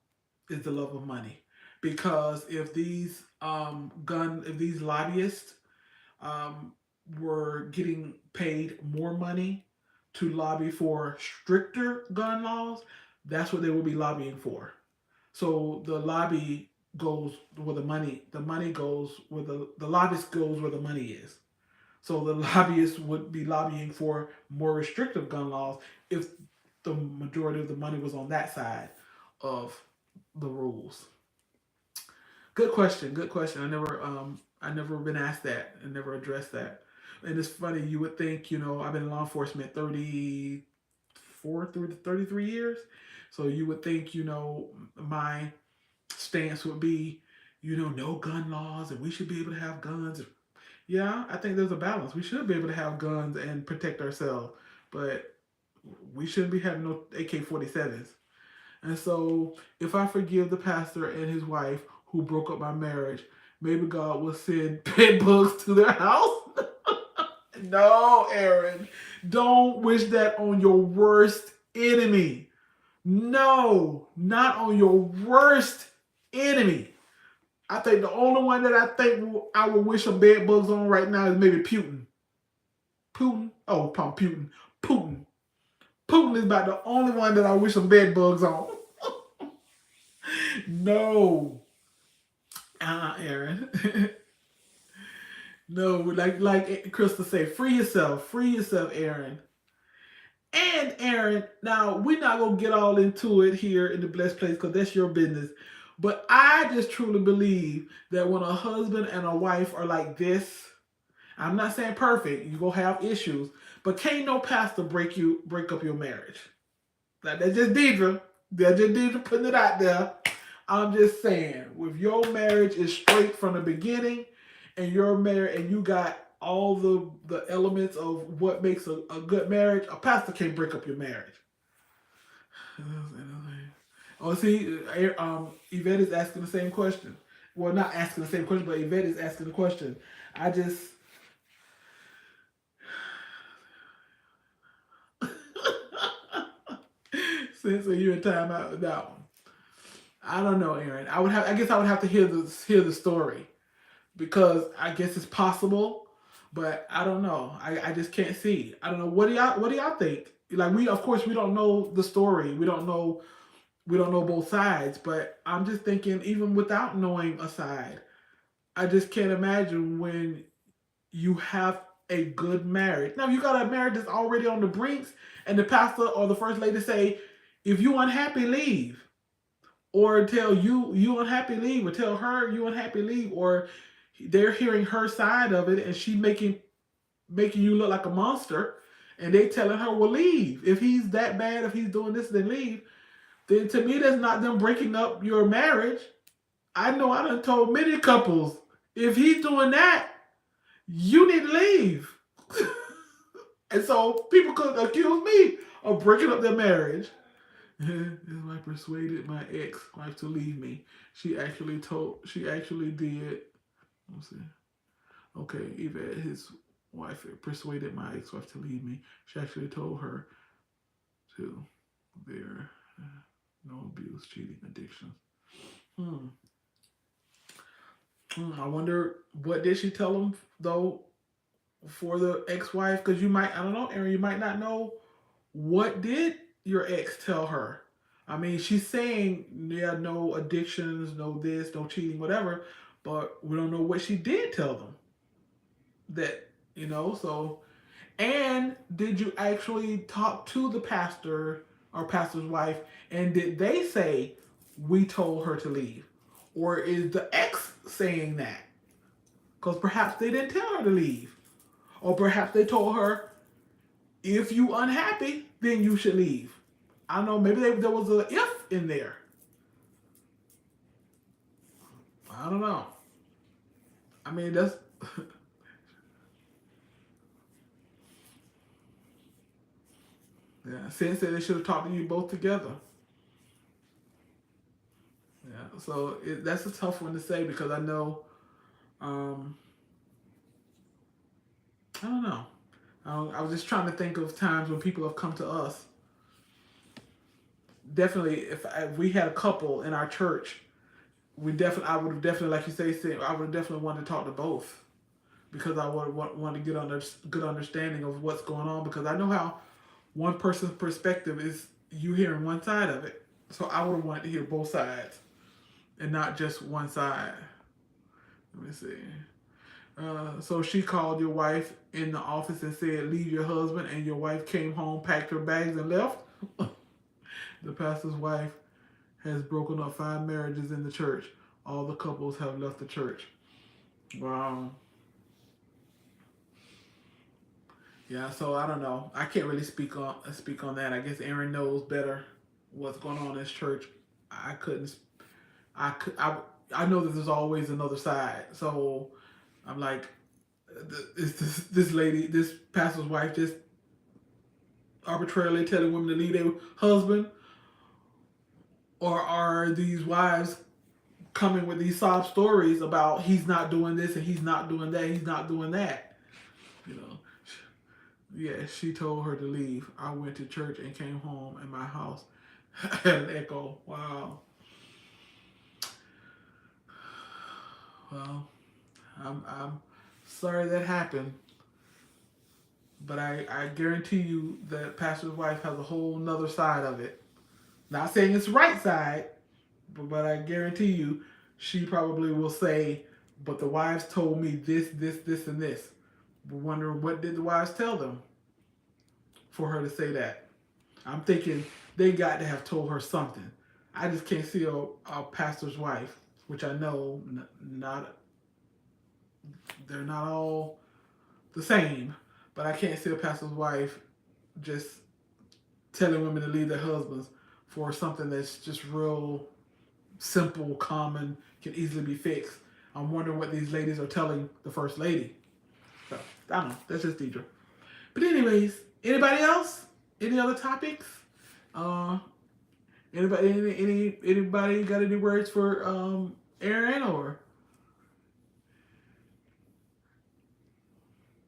Is the love of money. Because if these lobbyists um, were getting paid more money to lobby for stricter gun laws, that's what they would be lobbying for. So the lobby goes where the money goes where the lobbyist goes where the money is. So the lobbyists would be lobbying for more restrictive gun laws if the majority of the money was on that side of the rules. Good question. Good question. I never been asked that and never addressed that. And it's funny. You would think I've been in law enforcement 34 through to 33 years, so you would think my stance would be no gun laws and we should be able to have guns. Yeah, I think there's a balance. We should be able to have guns and protect ourselves, but we shouldn't be having no AK-47s. And so, if I forgive the pastor and his wife who broke up my marriage, maybe God will send pet bugs to their house. No, Aaron, don't wish that on your worst enemy. No, not on your worst enemy. I think the only one that I think I would wish some bed bugs on right now is maybe Putin. Putin? Oh, Putin. Putin. Putin is about the only one that I wish some bed bugs on. No. Aaron. No, like Crystal said, free yourself, Aaron. And Aaron, now we're not gonna get all into it here in the blessed place because that's your business. But I just truly believe that when a husband and a wife are like this, I'm not saying perfect, you gonna have issues, but can't no pastor break up your marriage. Like that's just Deidre. That's just Deidre putting it out there. I'm just saying, if your marriage is straight from the beginning, and you're married, and you got all the elements of what makes a good marriage, a pastor can't break up your marriage. Oh, see, Yvette is asking the same question. Well, not asking the same question, but Yvette is asking the question. I just. Since you in time out with that one. I don't know, Aaron. I guess I would have to hear the story because I guess it's possible, but I don't know. I just can't see. I don't know. What do y'all think? Like of course we don't know the story. We don't know both sides, but I'm just thinking even without knowing a side, I just can't imagine when you have a good marriage. Now, if you got a marriage that's already on the brinks, and the pastor or the first lady say, "If you unhappy, leave," or tell you unhappy, leave, or tell her you unhappy, leave, or they're hearing her side of it, and she making you look like a monster, and they telling her, "Well, leave. If he's that bad, if he's doing this, then leave." Then to me, that's not them breaking up your marriage. I know I done told many couples, if he's doing that, you need to leave. And so people could accuse me of breaking up their marriage. If I persuaded my ex-wife to leave me, she actually did. Let's see. Okay, Yvette, his wife persuaded my ex-wife to leave me. She actually told her to there no abuse, cheating, addiction. Hmm. I wonder what did she tell him though for the ex-wife? Because I don't know, Aaron, you might not know what did your ex tell her. I mean, she's saying yeah, no addictions, no this, no cheating, whatever, but we don't know what she did tell them. That so. And did you actually talk to the pastor or pastor's wife, and did they say we told her to leave, or is the ex saying that? Because perhaps they didn't tell her to leave. Or perhaps they told her, if you unhappy, then you should leave. I don't know, maybe there was a if in there. I don't know. I mean, that's yeah. Sin said they should have talked to you both together. Yeah. So that's a tough one to say because I know. Um, I don't know. I was just trying to think of times when people have come to us. Definitely, if we had a couple in our church, I would have definitely, like you say, I would have definitely wanted to talk to both because I would want to get on a good understanding of what's going on because I know how one person's perspective is you hearing one side of it. So I would have wanted to hear both sides and not just one side. Let me see. So she called your wife in the office and said, "Leave your husband," and your wife came home, packed her bags, and left. The pastor's wife has broken up 5 marriages in the church. All the couples have left the church. Wow. Yeah, so I don't know. I can't really speak on that. I guess Aaron knows better what's going on in his church. I couldn't. I could. I know that there's always another side. So I'm like, is this lady, this pastor's wife, just arbitrarily telling women to leave their husband, or are these wives coming with these sob stories about he's not doing this and he's not doing that, he's not doing that, you know? Yeah, she told her to leave. I went to church and came home, and my house had an echo. Wow. Well, I'm sorry that happened, but I guarantee you that pastor's wife has a whole nother side of it. Not saying it's the right side, but I guarantee you she probably will say, but the wives told me this, and this. We're wondering what did the wives tell them for her to say that. I'm thinking they got to have told her something. I just can't see a pastor's wife, which I know not they're not all the same, but I can't see a pastor's wife just telling women to leave their husbands for something that's just real simple, common, can easily be fixed. I'm wondering what these ladies are telling the first lady. So I don't know. That's just Deidre. But anyways, anybody else? Any other topics? Uh, anybody got any words for Aaron or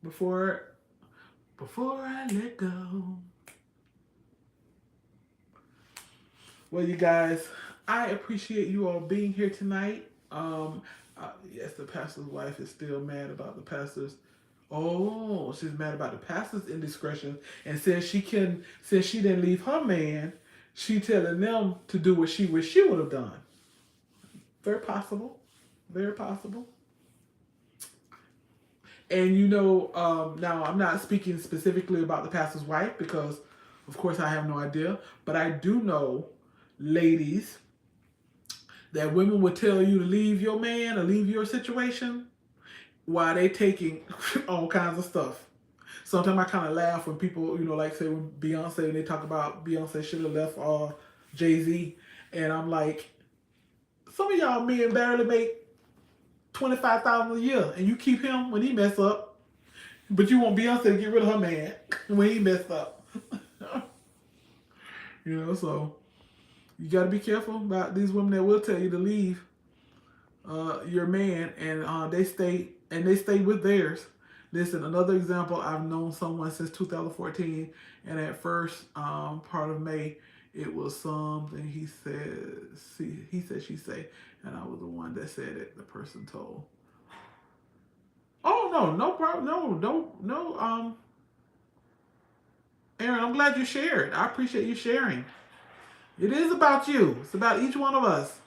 before I let go? Well, you guys, I appreciate you all being here tonight. Yes, the pastor's wife is still mad about the pastor's. Oh, she's mad about the pastor's indiscretion and says since she didn't leave her man, she telling them to do what she wish she would have done. Very possible. Very possible. And now I'm not speaking specifically about the pastor's wife because, of course, I have no idea. But I do know, ladies, that women would tell you to leave your man or leave your situation while they taking all kinds of stuff. Sometimes I kind of laugh when people, like say when Beyonce, and they talk about Beyonce should have left Jay-Z. And I'm like, some of y'all men barely make $25,000 a year, and you keep him when he mess up, but you want Beyonce to get rid of her man when he messed up. So you got to be careful about these women that will tell you to leave your man, and they stay with theirs. Listen, another example. I've known someone since 2014, and at first part of May, it was something he said, she say, and I was the one that said it. The person told. Oh no problem, no. Aaron, I'm glad you shared. I appreciate you sharing. It is about you. It's about each one of us.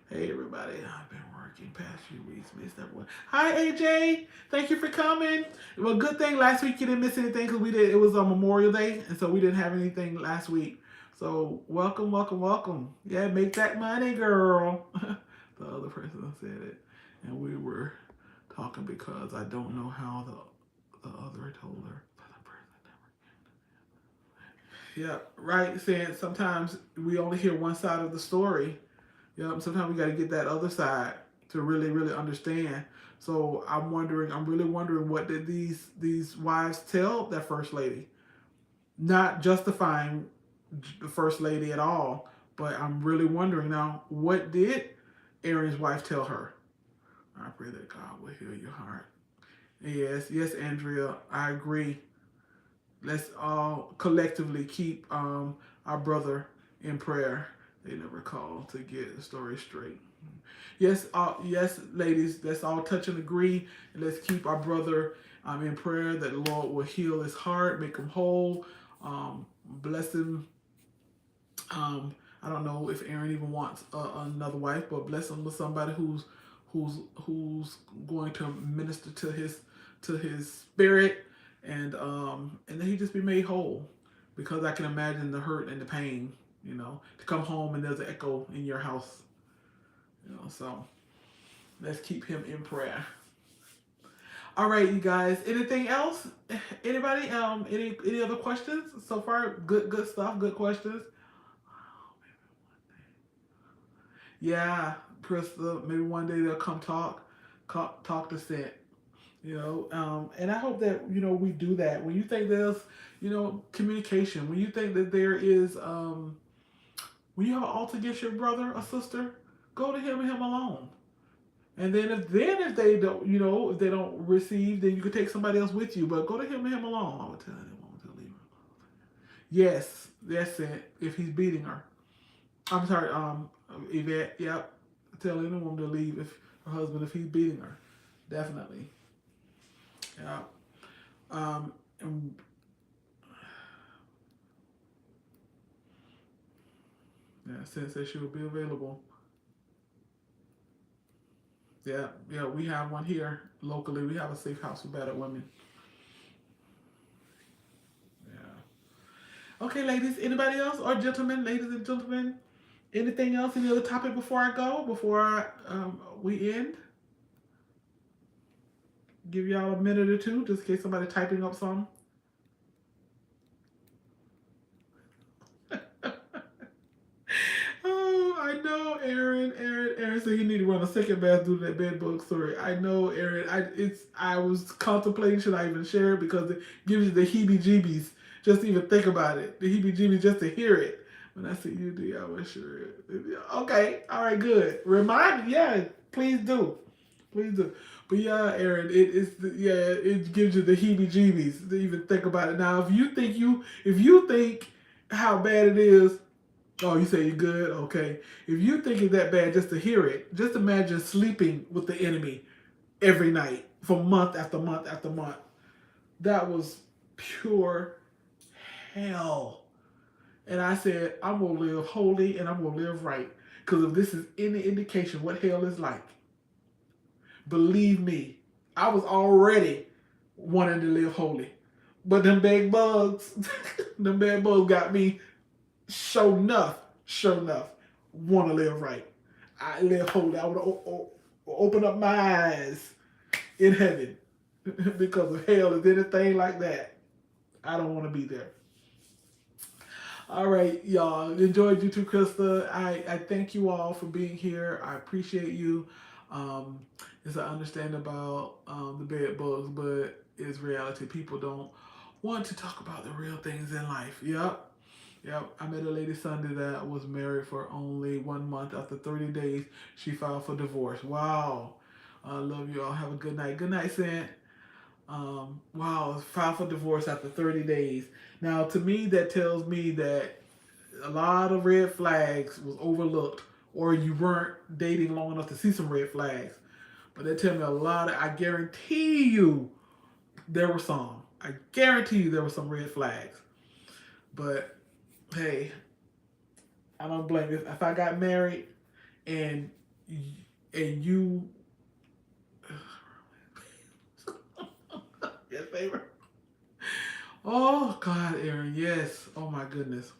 Hey everybody, I've been working past few weeks, missed everyone. Hi AJ, thank you for coming. Well, good thing last week you didn't miss anything because it was on Memorial Day, and so we didn't have anything last week. So welcome. Yeah, make that money, girl. The other person said it, and we were talking because I don't know how the other told her. Yeah, right. Saying sometimes we only hear one side of the story. Yep, sometimes we got to get that other side. to really, really understand. So I'm really wondering, what did these wives tell their first lady? Not justifying the first lady at all, but I'm really wondering now, what did Aaron's wife tell her? I pray that God will heal your heart. Yes, yes, Andrea, I agree. Let's all collectively keep our brother in prayer. They never called to get the story straight. Yes, yes, ladies, let's all touch and agree, and let's keep our brother in prayer that the Lord will heal his heart, make him whole, bless him. I don't know if Aaron even wants another wife, but bless him with somebody who's going to minister to his spirit, and then he just be made whole, because I can imagine the hurt and the pain, to come home and there's an echo in your house, so let's keep him in prayer. All right, you guys, anything else? Anybody, any other questions so far? Good stuff, good questions. Yeah, Krista, maybe one day they'll come talk to Sent. And I hope that we do that. When you think there's communication, when you think that there is when you have an altar against your brother or sister, go to him and him alone. And then if they don't, if they don't receive, then you can take somebody else with you. But go to him and him alone. I would tell him to leave her. Yes, that's it. If he's beating her, I'm sorry, Yvette. Yep, tell any woman to leave if her husband, if he's beating her, definitely. Yeah. And yeah, since that she will be available. Yeah, yeah, we have one here locally. We have a safe house for battered women. Yeah. Okay, ladies. Anybody else, or gentlemen, ladies and gentlemen? Anything else? Any other topic before I go? We end? Give y'all a minute or two, just in case somebody typing up something. Oh, I know, Aaron said he need to run a second bath due to that bed bug story. I know, Aaron. I was contemplating, should I even share it, because it gives you the heebie-jeebies just to even think about it. The heebie-jeebies just to hear it. When I see you, do I was sure. Okay, all right, good. Remind me, yeah, please do, please do. But yeah, Aaron, it gives you the heebie-jeebies to even think about it. Now, if you think how bad it is. Oh, you say you're good? Okay. If you think it's that bad just to hear it, just imagine sleeping with the enemy every night for month after month after month. That was pure hell. And I said, I'm going to live holy and I'm going to live right. Because if this is any indication what hell is like, believe me, I was already wanting to live holy. But them bad bugs got me sure enough, want to live right. I live holy. I would open up my eyes in heaven because if hell is anything like that, I don't want to be there. All right, y'all. Enjoyed you too, Krista. I thank you all for being here. I appreciate you. It's an understanding about the bed bugs, but it's reality. People don't want to talk about the real things in life. Yep. I met a lady Sunday that was married for only 1 month. After 30 days, she filed for divorce. Wow. I love you all. Have a good night. Good night, Sent. Wow, filed for divorce after 30 days. Now, to me, that tells me that a lot of red flags was overlooked, or you weren't dating long enough to see some red flags. But that tells me I guarantee you there were some. I guarantee you there were some red flags. But hey, I don't blame you. If I got married and you yes, favor. Oh God, Aaron, yes. Oh my goodness.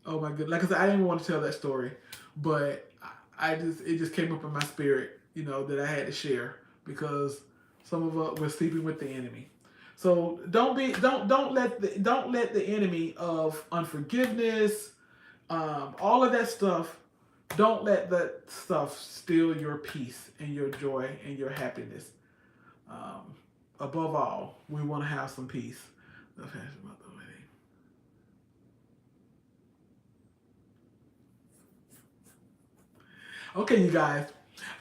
Like I said, I didn't want to tell that story, but it just came up in my spirit, that I had to share, because some of us were sleeping with the enemy. So don't let the enemy of unforgiveness, all of that stuff, Don't let that stuff steal your peace and your joy and your happiness. Um, Above all, we want to have some peace. Okay, you guys.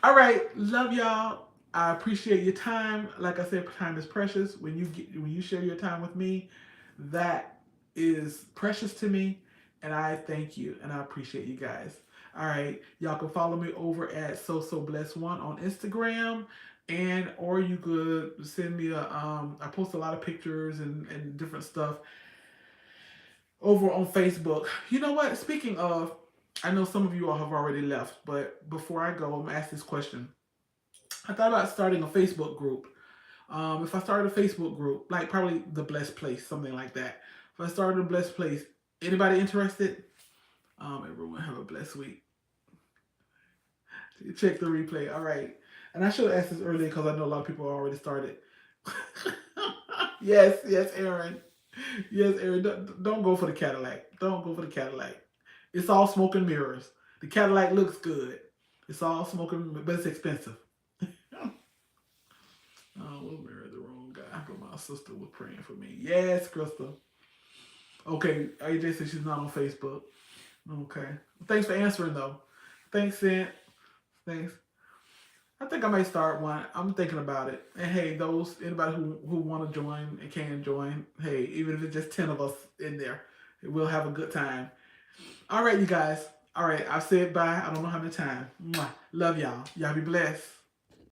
All right, love y'all. I appreciate your time. Like I said, time is precious. When you share your time with me, that is precious to me, and I thank you and I appreciate you guys. All right, y'all can follow me over at So Blessed One on Instagram, and or you could send me a I post a lot of pictures and different stuff over on Facebook. You know what? Speaking of, I know some of you all have already left, but before I go, I'm gonna ask this question. I thought about starting a Facebook group. If I started a Facebook group, like probably the Blessed Place, something like that. If I started a Blessed Place, anybody interested? Everyone have a blessed week. Check the replay. All right. And I should have asked this earlier because I know a lot of people already started. Yes, Aaron. Yes, Aaron. Don't go for the Cadillac. Don't go for the Cadillac. It's all smoke and mirrors. The Cadillac looks good. It's all smoke and but it's expensive. Oh, we'll marry the wrong guy. But my sister was praying for me. Yes, Crystal. Okay, AJ said she's not on Facebook. Okay. Thanks for answering though. Thanks, Cent. Thanks. I think I might start one. I'm thinking about it. And hey, anybody who want to join and can join, hey, even if it's just 10 of us in there, we'll have a good time. All right, you guys. All right, I've said bye. I don't know how many times. Mwah. Love y'all. Y'all be blessed.